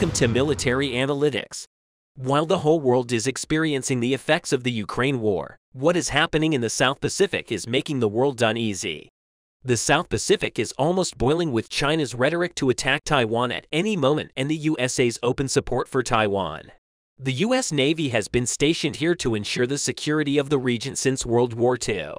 Welcome to Military Analytics. While the whole world is experiencing the effects of the Ukraine war, what is happening in the South Pacific is making the world uneasy. The South Pacific is almost boiling with China's rhetoric to attack Taiwan at any moment and the USA's open support for Taiwan. The U.S. Navy has been stationed here to ensure the security of the region since World War II.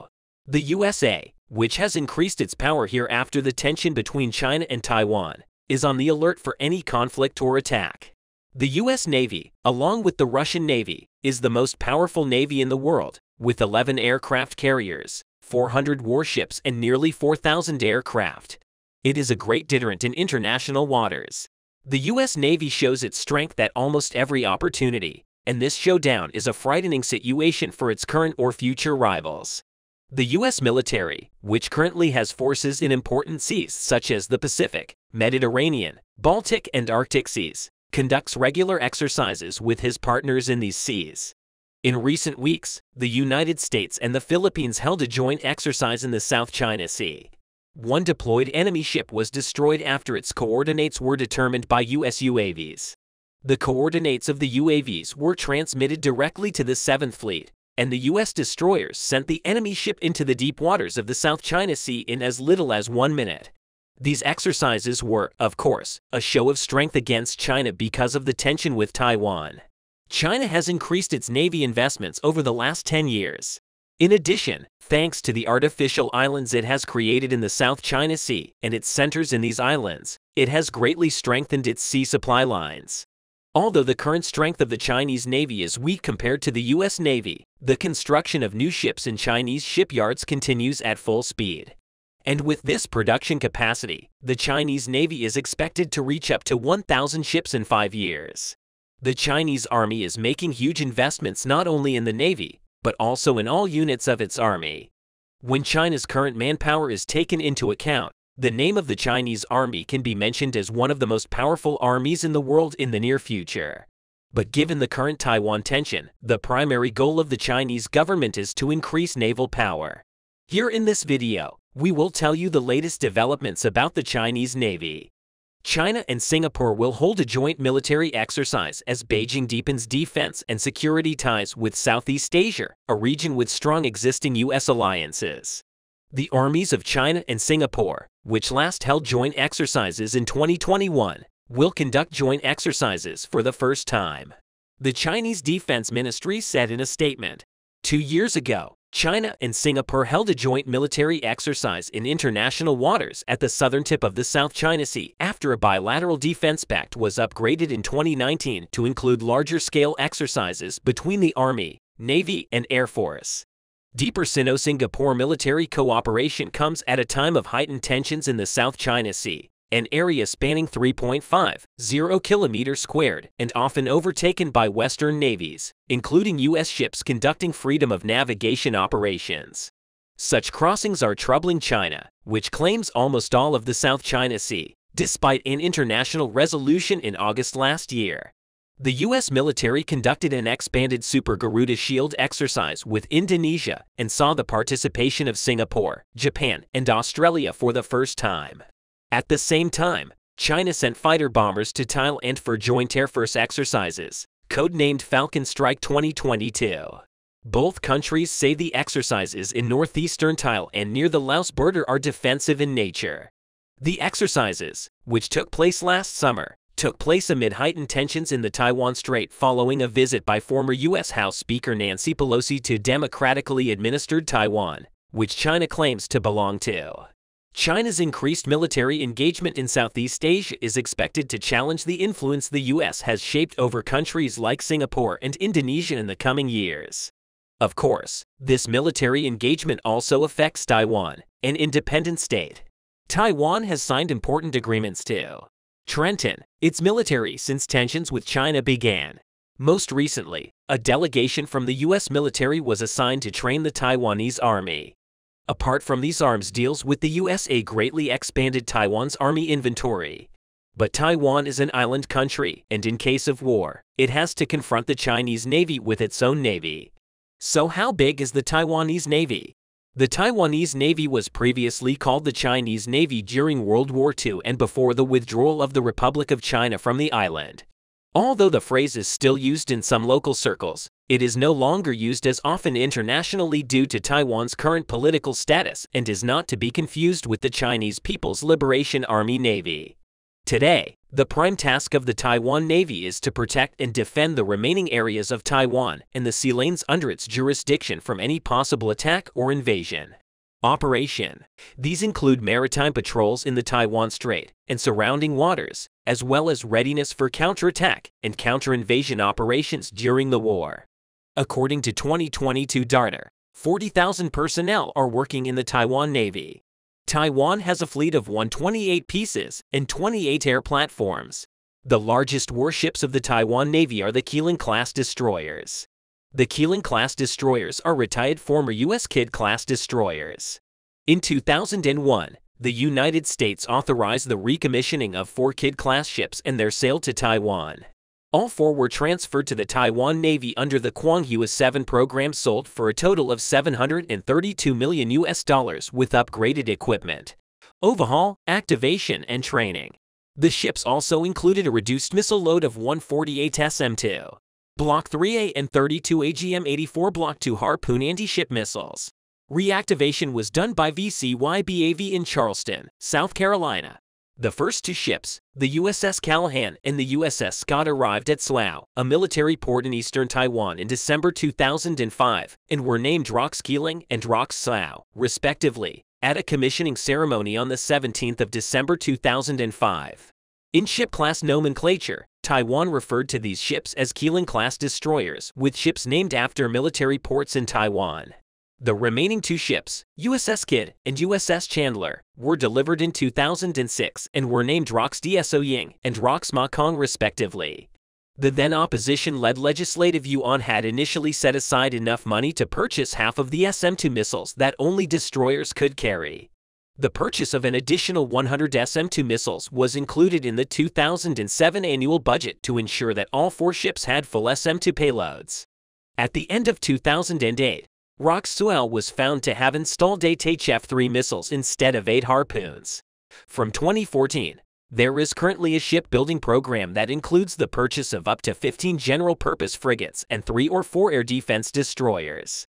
The USA, which has increased its power here after the tension between China and Taiwan, is on the alert for any conflict or attack. The U.S. Navy, along with the Russian Navy, is the most powerful navy in the world, with 11 aircraft carriers, 400 warships, and nearly 4,000 aircraft. It is a great deterrent in international waters. The U.S. Navy shows its strength at almost every opportunity, and this showdown is a frightening situation for its current or future rivals. The U.S. military, which currently has forces in important seas such as the Pacific, Mediterranean, Baltic, and Arctic seas, conducts regular exercises with his partners in these seas. In recent weeks, the United States and the Philippines held a joint exercise in the South China Sea. One deployed enemy ship was destroyed after its coordinates were determined by U.S. UAVs. The coordinates of the UAVs were transmitted directly to the 7th Fleet, and the U.S. destroyers sent the enemy ship into the deep waters of the South China Sea in as little as 1 minute. These exercises were, of course, a show of strength against China because of the tension with Taiwan. China has increased its Navy investments over the last 10 years. In addition, thanks to the artificial islands it has created in the South China Sea and its centers in these islands, it has greatly strengthened its sea supply lines. Although the current strength of the Chinese Navy is weak compared to the U.S. Navy, the construction of new ships in Chinese shipyards continues at full speed. And with this production capacity, the Chinese Navy is expected to reach up to 1,000 ships in 5 years. The Chinese Army is making huge investments not only in the Navy, but also in all units of its army. When China's current manpower is taken into account, the name of the Chinese Army can be mentioned as one of the most powerful armies in the world in the near future. But given the current Taiwan tension, the primary goal of the Chinese government is to increase naval power. Here in this video, we will tell you the latest developments about the Chinese Navy. China and Singapore will hold a joint military exercise as Beijing deepens defense and security ties with Southeast Asia, a region with strong existing U.S. alliances. The armies of China and Singapore, which last held joint exercises in 2021, will conduct joint exercises for the first time. The Chinese Defense Ministry said in a statement, 2 years ago, China and Singapore held a joint military exercise in international waters at the southern tip of the South China Sea after a bilateral defense pact was upgraded in 2019 to include larger-scale exercises between the Army, Navy, and Air Force. Deeper Sino-Singapore military cooperation comes at a time of heightened tensions in the South China Sea, an area spanning 3.50 kilometers squared and often overtaken by Western navies, including U.S. ships conducting freedom of navigation operations. Such crossings are troubling China, which claims almost all of the South China Sea, despite an international resolution in August last year. The U.S. military conducted an expanded Super Garuda Shield exercise with Indonesia and saw the participation of Singapore, Japan, and Australia for the first time. At the same time, China sent fighter bombers to Thailand for joint Air Force exercises, codenamed Falcon Strike 2022. Both countries say the exercises in northeastern Thailand near the Laos border are defensive in nature. The exercises, which took place last summer, took place amid heightened tensions in the Taiwan Strait following a visit by former U.S. House Speaker Nancy Pelosi to democratically administered Taiwan, which China claims to belong to. China's increased military engagement in Southeast Asia is expected to challenge the influence the U.S. has shaped over countries like Singapore and Indonesia in the coming years. Of course, this military engagement also affects Taiwan, an independent state. Taiwan has signed important agreements to strengthen its military since tensions with China began. Most recently, a delegation from the U.S. military was assigned to train the Taiwanese army. Apart from these arms deals with the USA greatly expanded Taiwan's army inventory. But Taiwan is an island country, and in case of war, it has to confront the Chinese Navy with its own navy. So how big is the Taiwanese Navy? The Taiwanese Navy was previously called the Chinese Navy during World War II and before the withdrawal of the Republic of China from the island. Although the phrase is still used in some local circles, it is no longer used as often internationally due to Taiwan's current political status and is not to be confused with the Chinese People's Liberation Army Navy. Today, the prime task of the Taiwan Navy is to protect and defend the remaining areas of Taiwan and the sea lanes under its jurisdiction from any possible attack or invasion. Operation. These include maritime patrols in the Taiwan Strait and surrounding waters, as well as readiness for counterattack and counter-invasion operations during the war. According to 2022 data, 40,000 personnel are working in the Taiwan Navy. Taiwan has a fleet of 128 pieces and 28 air platforms. The largest warships of the Taiwan Navy are the Keeling-class destroyers. The Keeling-class destroyers are retired former U.S. Kidd-class destroyers. In 2001, the United States authorized the recommissioning of 4 Kidd-class ships and their sale to Taiwan. All 4 were transferred to the Taiwan Navy under the Kwanghua 7 program, sold for a total of $732 million with upgraded equipment, overhaul, activation, and training. The ships also included a reduced missile load of 148 SM-2. Block 3A and 32 AGM-84 Block 2 Harpoon anti-ship missiles. Reactivation was done by VCYBAV in Charleston, South Carolina. The first 2 ships, the USS Callahan and the USS Scott, arrived at Slough, a military port in eastern Taiwan, in December 2005 and were named ROX Keeling and ROX Slough, respectively, at a commissioning ceremony on the 17th of December 2005. In ship-class nomenclature, Taiwan referred to these ships as Keeling-class destroyers, with ships named after military ports in Taiwan. The remaining 2 ships, USS Kidd and USS Chandler, were delivered in 2006 and were named ROX DSO Ying and ROX Ma Kong, respectively. The then opposition-led Legislative Yuan had initially set aside enough money to purchase half of the SM-2 missiles that only destroyers could carry. The purchase of an additional 100 SM-2 missiles was included in the 2007 annual budget to ensure that all 4 ships had full SM-2 payloads. At the end of 2008, ROX Slough was found to have installed 8 HF-3 missiles instead of 8 Harpoons. From 2014, there is currently a shipbuilding program that includes the purchase of up to 15 general-purpose frigates and 3 or 4 air defense destroyers.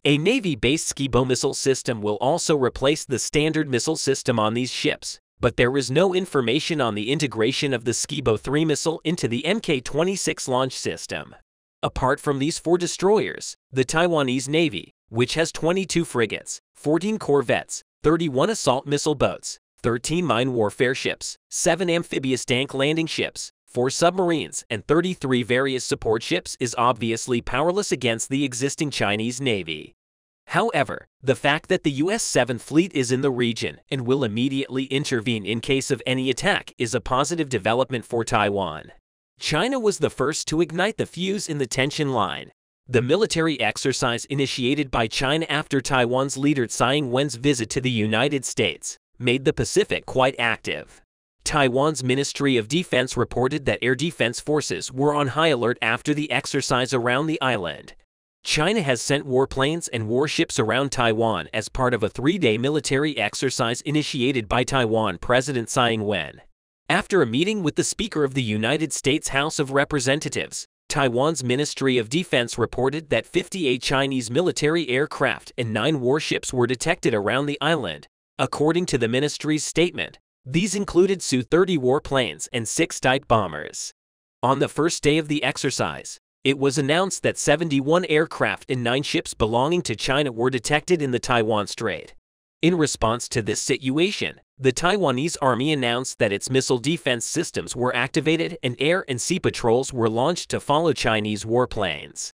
A Navy-based Skibo missile system will also replace the standard missile system on these ships, but there is no information on the integration of the Skibo 3 missile into the Mk-26 launch system. Apart from these 4 destroyers, the Taiwanese Navy, which has 22 frigates, 14 corvettes, 31 assault missile boats, 13 mine warfare ships, 7 amphibious tank landing ships, 4 submarines, and 33 various support ships, is obviously powerless against the existing Chinese Navy. However, the fact that the U.S. 7th Fleet is in the region and will immediately intervene in case of any attack is a positive development for Taiwan. China was the first to ignite the fuse in the tension line. The military exercise initiated by China after Taiwan's leader Tsai Ing-wen's visit to the United States made the Pacific quite active. Taiwan's Ministry of Defense reported that air defense forces were on high alert after the exercise around the island. China has sent warplanes and warships around Taiwan as part of a 3-day military exercise initiated by Taiwan President Tsai Ing-wen. After a meeting with the Speaker of the United States House of Representatives, Taiwan's Ministry of Defense reported that 58 Chinese military aircraft and 9 warships were detected around the island. According to the ministry's statement, these included Su-30 warplanes and 6 Type bombers. On the first day of the exercise, it was announced that 71 aircraft and 9 ships belonging to China were detected in the Taiwan Strait. In response to this situation, the Taiwanese Army announced that its missile defense systems were activated and air and sea patrols were launched to follow Chinese warplanes.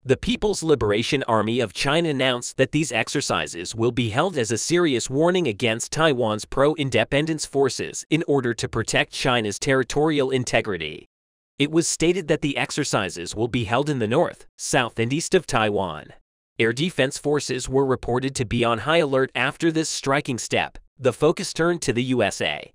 The People's Liberation Army of China announced that these exercises will be held as a serious warning against Taiwan's pro-independence forces in order to protect China's territorial integrity. It was stated that the exercises will be held in the north, south, and east of Taiwan. Air defense forces were reported to be on high alert after this striking step. The focus turned to the USA.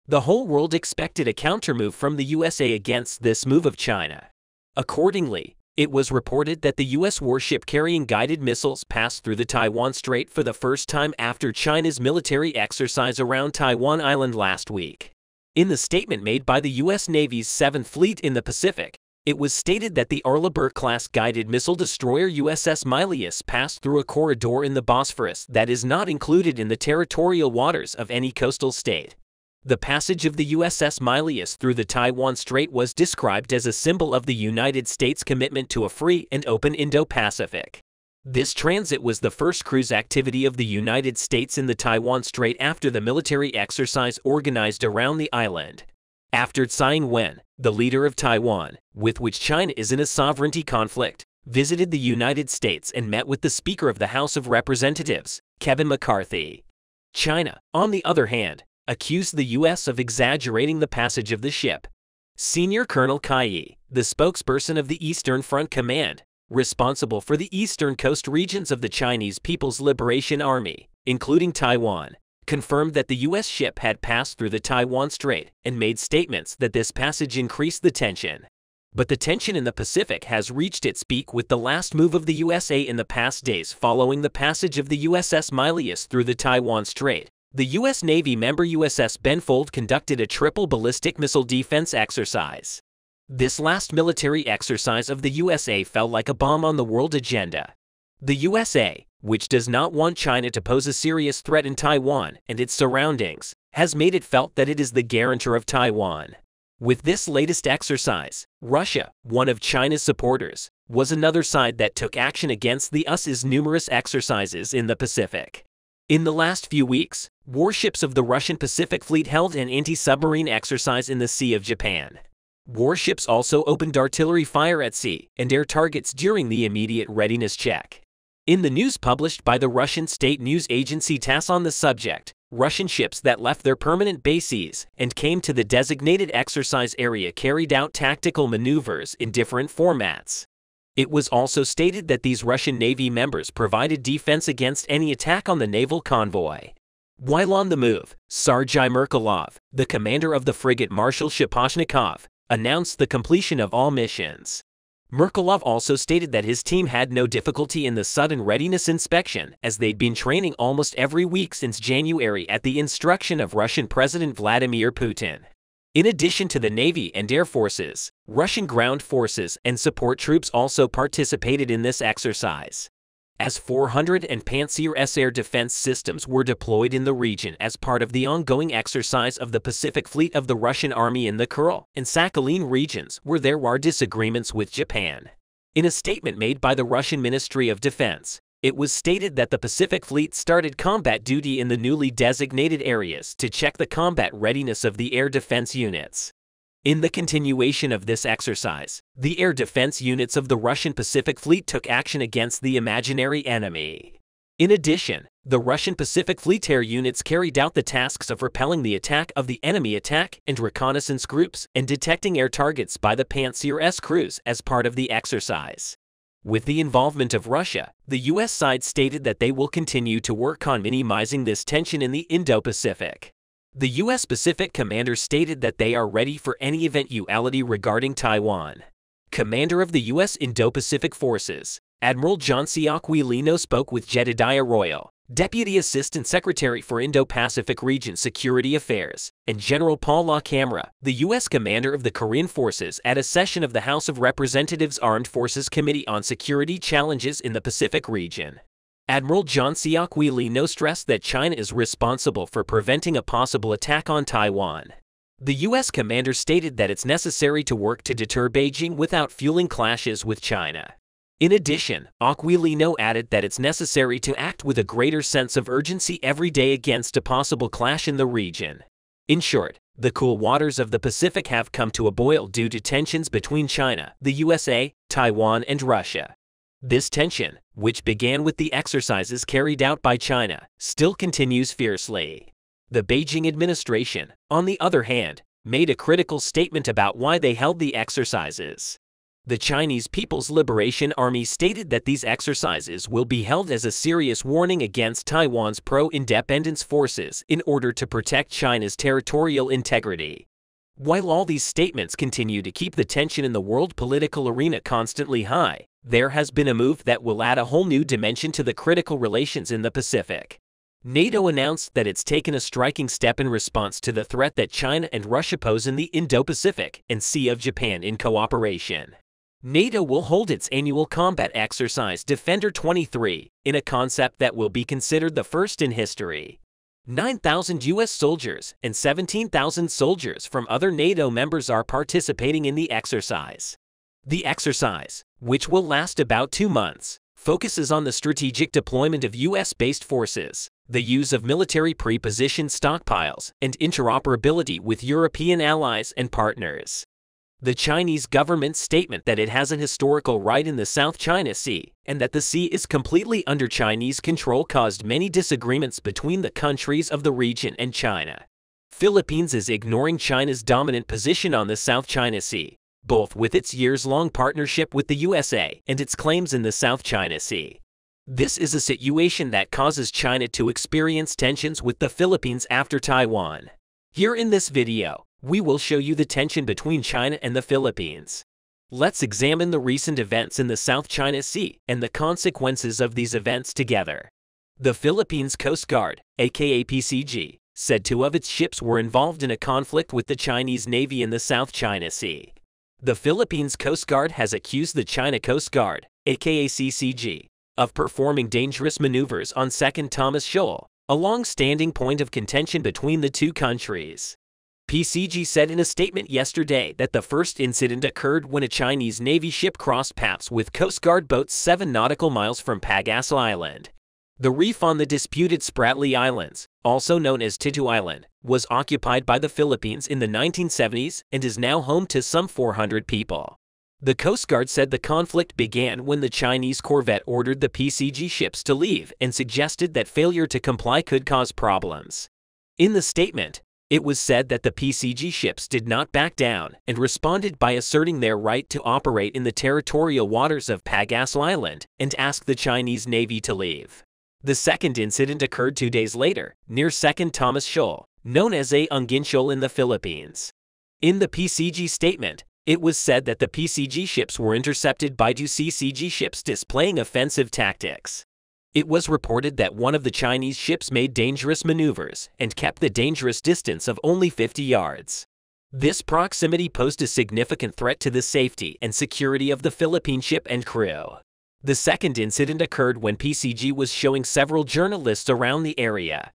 The whole world expected a countermove from the USA against this move of China. Accordingly, it was reported that the U.S. warship carrying guided missiles passed through the Taiwan Strait for the first time after China's military exercise around Taiwan Island last week. In the statement made by the U.S. Navy's 7th Fleet in the Pacific, it was stated that the Arleigh Burke-class guided missile destroyer USS Milius passed through a corridor in the Bosphorus that is not included in the territorial waters of any coastal state. The passage of the USS Milius through the Taiwan Strait was described as a symbol of the United States' commitment to a free and open Indo-Pacific. This transit was the first cruise activity of the United States in the Taiwan Strait after the military exercise organized around the island. After Tsai Ing-wen, the leader of Taiwan, with which China is in a sovereignty conflict, visited the United States and met with the Speaker of the House of Representatives, Kevin McCarthy. China, on the other hand, accused the U.S. of exaggerating the passage of the ship. Senior Colonel Kai Yi, the spokesperson of the Eastern Front Command, responsible for the eastern coast regions of the Chinese People's Liberation Army, including Taiwan, confirmed that the U.S. ship had passed through the Taiwan Strait and made statements that this passage increased the tension. But the tension in the Pacific has reached its peak with the last move of the USA in the past days following the passage of the USS Milius through the Taiwan Strait. The U.S. Navy member USS Benfold conducted a triple ballistic missile defense exercise. This last military exercise of the USA fell like a bomb on the world agenda. The USA, which does not want China to pose a serious threat in Taiwan and its surroundings, has made it felt that it is the guarantor of Taiwan. With this latest exercise, Russia, one of China's supporters, was another side that took action against the US's numerous exercises in the Pacific. In the last few weeks, warships of the Russian Pacific Fleet held an anti-submarine exercise in the Sea of Japan. Warships also opened artillery fire at sea and air targets during the immediate readiness check. In the news published by the Russian state news agency TASS on the subject, Russian ships that left their permanent bases and came to the designated exercise area carried out tactical maneuvers in different formats. It was also stated that these Russian Navy members provided defense against any attack on the naval convoy. While on the move, Sergei Merkulov, the commander of the frigate Marshal Shaposhnikov, announced the completion of all missions. Merkulov also stated that his team had no difficulty in the sudden readiness inspection, as they'd been training almost every week since January at the instruction of Russian President Vladimir Putin. In addition to the Navy and Air Forces, Russian ground forces and support troops also participated in this exercise. As 400 and Pantsir-S air defense systems were deployed in the region as part of the ongoing exercise of the Pacific Fleet of the Russian Army in the Kuril and Sakhalin regions where there are disagreements with Japan. In a statement made by the Russian Ministry of Defense, it was stated that the Pacific Fleet started combat duty in the newly designated areas to check the combat readiness of the air defense units. In the continuation of this exercise, the air defense units of the Russian Pacific Fleet took action against the imaginary enemy. In addition, the Russian Pacific Fleet air units carried out the tasks of repelling the attack of the enemy attack and reconnaissance groups and detecting air targets by the Pantsir-S crews as part of the exercise. With the involvement of Russia, the U.S. side stated that they will continue to work on minimizing this tension in the Indo-Pacific. The U.S. Pacific Commander stated that they are ready for any eventuality regarding Taiwan. Commander of the U.S. Indo-Pacific Forces, Admiral John C. Aquilino spoke with Jedediah Royal, Deputy Assistant Secretary for Indo-Pacific Region Security Affairs, and General Paul LaCamera, the U.S. Commander of the Korean Forces at a session of the House of Representatives Armed Forces Committee on Security Challenges in the Pacific Region. Admiral John C. Aquilino stressed that China is responsible for preventing a possible attack on Taiwan. The U.S. commander stated that it's necessary to work to deter Beijing without fueling clashes with China. In addition, Aquilino added that it's necessary to act with a greater sense of urgency every day against a possible clash in the region. In short, the cool waters of the Pacific have come to a boil due to tensions between China, the USA, Taiwan, and Russia. This tension, which began with the exercises carried out by China, still continues fiercely. The Beijing administration, on the other hand, made a critical statement about why they held the exercises. The Chinese People's Liberation Army stated that these exercises will be held as a serious warning against Taiwan's pro-independence forces in order to protect China's territorial integrity. While all these statements continue to keep the tension in the world political arena constantly high, there has been a move that will add a whole new dimension to the critical relations in the Pacific. NATO announced that it's taken a striking step in response to the threat that China and Russia pose in the Indo-Pacific and Sea of Japan in cooperation. NATO will hold its annual combat exercise Defender 23 in a concept that will be considered the first in history. 9,000 U.S. soldiers and 17,000 soldiers from other NATO members are participating in the exercise. The exercise, which will last about 2 months, focuses on the strategic deployment of U.S.-based forces, the use of military pre-positioned stockpiles, and interoperability with European allies and partners. The Chinese government's statement that it has an historical right in the South China Sea and that the sea is completely under Chinese control caused many disagreements between the countries of the region and China. Philippines is ignoring China's dominant position on the South China Sea, both with its years-long partnership with the USA and its claims in the South China Sea. This is a situation that causes China to experience tensions with the Philippines after Taiwan. Here in this video, we will show you the tension between China and the Philippines. Let's examine the recent events in the South China Sea and the consequences of these events together. The Philippines Coast Guard, aka PCG, said 2 of its ships were involved in a conflict with the Chinese Navy in the South China Sea. The Philippines Coast Guard has accused the China Coast Guard, aka CCG, of performing dangerous maneuvers on Second Thomas Shoal, a long-standing point of contention between the 2 countries. PCG said in a statement yesterday that the first incident occurred when a Chinese Navy ship crossed paths with Coast Guard boats 7 nautical miles from Pag-asa Island. The reef on the disputed Spratly Islands, also known as Titu Island, was occupied by the Philippines in the 1970s and is now home to some 400 people. The Coast Guard said the conflict began when the Chinese corvette ordered the PCG ships to leave and suggested that failure to comply could cause problems. In the statement, it was said that the PCG ships did not back down and responded by asserting their right to operate in the territorial waters of Pag-asa Island and asked the Chinese Navy to leave. The second incident occurred 2 days later, near Second Thomas Shoal, known as Ungin Shoal in the Philippines. In the PCG statement, it was said that the PCG ships were intercepted by 2 CCG ships displaying offensive tactics. It was reported that one of the Chinese ships made dangerous maneuvers and kept the dangerous distance of only 50 yards. This proximity posed a significant threat to the safety and security of the Philippine ship and crew. The second incident occurred when PCG was showing several journalists around the area.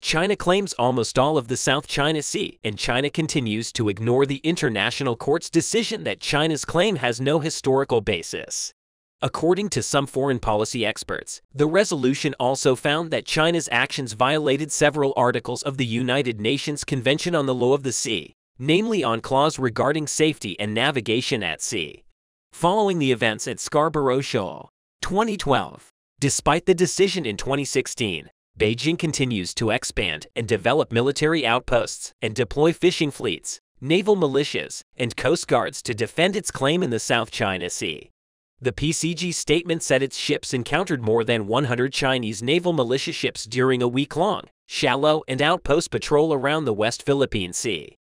China claims almost all of the South China Sea, and China continues to ignore the International Court's decision that China's claim has no historical basis. According to some foreign policy experts, the resolution also found that China's actions violated several articles of the United Nations Convention on the Law of the Sea, namely on clause regarding safety and navigation at sea. Following the events at Scarborough Shoal, 2012, despite the decision in 2016, Beijing continues to expand and develop military outposts and deploy fishing fleets, naval militias, and coast guards to defend its claim in the South China Sea. The PCG statement said its ships encountered more than 100 Chinese naval militia ships during a week-long, shallow and outpost patrol around the West Philippine Sea.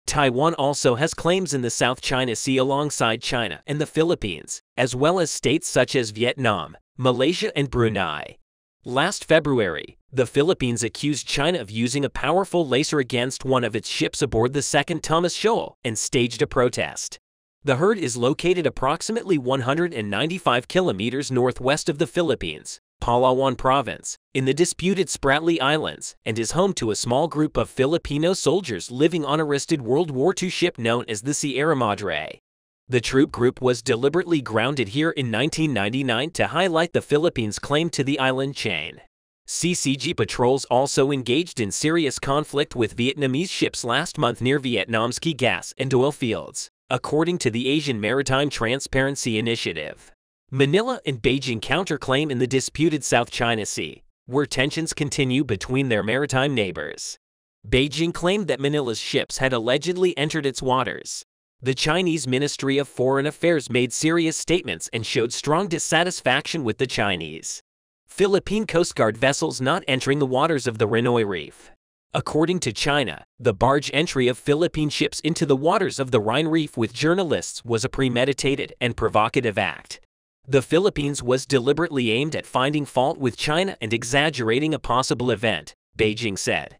Taiwan also has claims in the South China Sea alongside China and the Philippines, as well as states such as Vietnam, Malaysia, and Brunei. Last February, the Philippines accused China of using a powerful laser against one of its ships aboard the Second Thomas Shoal and staged a protest. The herd is located approximately 195 kilometers northwest of the Philippines, Palawan Province, in the disputed Spratly Islands, and is home to a small group of Filipino soldiers living on a rusted World War II ship known as the Sierra Madre. The troop group was deliberately grounded here in 1999 to highlight the Philippines' claim to the island chain. CCG patrols also engaged in serious conflict with Vietnamese ships last month near Vietnam's key gas and oil fields, according to the Asian Maritime Transparency Initiative. Manila and Beijing counterclaim in the disputed South China Sea, where tensions continue between their maritime neighbors. Beijing claimed that Manila's ships had allegedly entered its waters. The Chinese Ministry of Foreign Affairs made serious statements and showed strong dissatisfaction with the Chinese Philippine Coast Guard vessels not entering the waters of the Renoy Reef. According to China, the barge entry of Philippine ships into the waters of the Rhine Reef with journalists was a premeditated and provocative act. The Philippines was deliberately aimed at finding fault with China and exaggerating a possible event, Beijing said,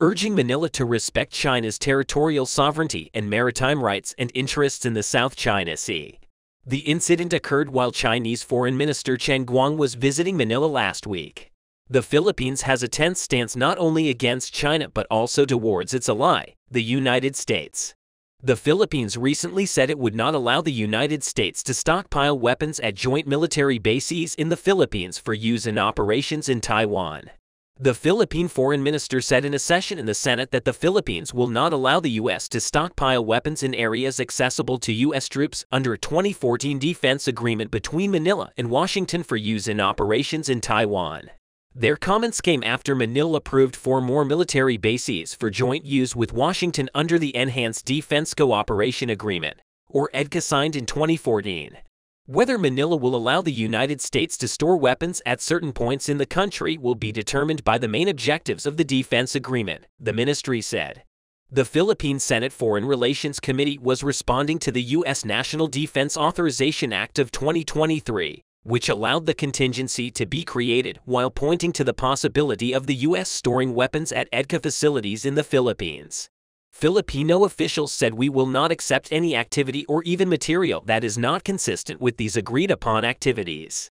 urging Manila to respect China's territorial sovereignty and maritime rights and interests in the South China Sea. The incident occurred while Chinese Foreign Minister Chen Guang was visiting Manila last week. The Philippines has a tense stance not only against China but also towards its ally, the United States. The Philippines recently said it would not allow the United States to stockpile weapons at joint military bases in the Philippines for use in operations in Taiwan. The Philippine foreign minister said in a session in the Senate that the Philippines will not allow the U.S. to stockpile weapons in areas accessible to U.S. troops under a 2014 defense agreement between Manila and Washington for use in operations in Taiwan. Their comments came after Manila approved 4 more military bases for joint use with Washington under the Enhanced Defense Cooperation Agreement, or EDCA, signed in 2014. Whether Manila will allow the United States to store weapons at certain points in the country will be determined by the main objectives of the defense agreement, the ministry said. The Philippine Senate Foreign Relations Committee was responding to the U.S. National Defense Authorization Act of 2023, which allowed the contingency to be created while pointing to the possibility of the U.S. storing weapons at EDCA facilities in the Philippines. Filipino officials said we will not accept any activity or even material that is not consistent with these agreed-upon activities.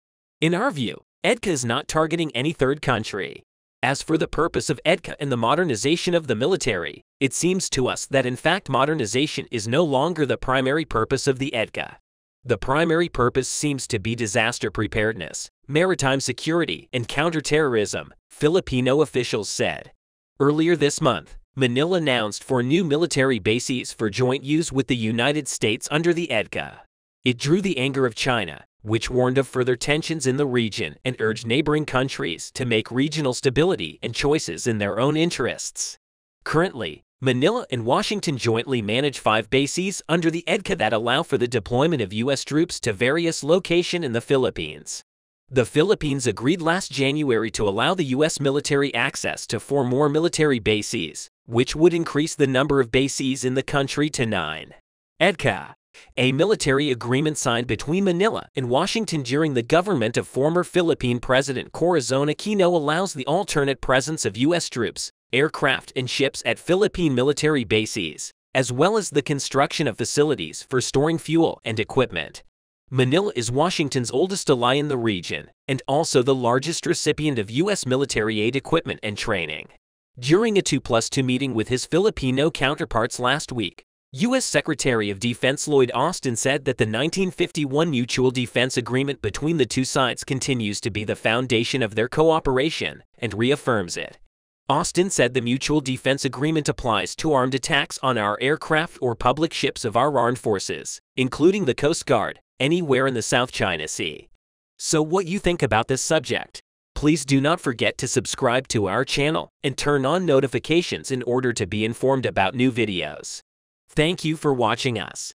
In our view, EDCA is not targeting any third country. As for the purpose of EDCA and the modernization of the military, it seems to us that in fact modernization is no longer the primary purpose of the EDCA. The primary purpose seems to be disaster preparedness, maritime security, and counterterrorism, Filipino officials said. Earlier this month, Manila announced 4 new military bases for joint use with the United States under the EDCA. It drew the anger of China, which warned of further tensions in the region and urged neighboring countries to make regional stability and choices in their own interests. Currently, Manila and Washington jointly manage 5 bases under the EDCA that allow for the deployment of U.S. troops to various locations in the Philippines. The Philippines agreed last January to allow the U.S. military access to 4 more military bases, which would increase the number of bases in the country to 9. EDCA, a military agreement signed between Manila and Washington during the government of former Philippine President Corazon Aquino, allows the alternate presence of U.S. troops, aircraft, and ships at Philippine military bases, as well as the construction of facilities for storing fuel and equipment. Manila is Washington's oldest ally in the region, and also the largest recipient of U.S. military aid equipment and training. During a 2+2 meeting with his Filipino counterparts last week, U.S. Secretary of Defense Lloyd Austin said that the 1951 Mutual Defense Agreement between the two sides continues to be the foundation of their cooperation, and reaffirms it. Austin said the Mutual Defense Agreement applies to armed attacks on our aircraft or public ships of our armed forces, including the Coast Guard, anywhere in the South China Sea. So what you think about this subject? Please do not forget to subscribe to our channel and turn on notifications in order to be informed about new videos. Thank you for watching us.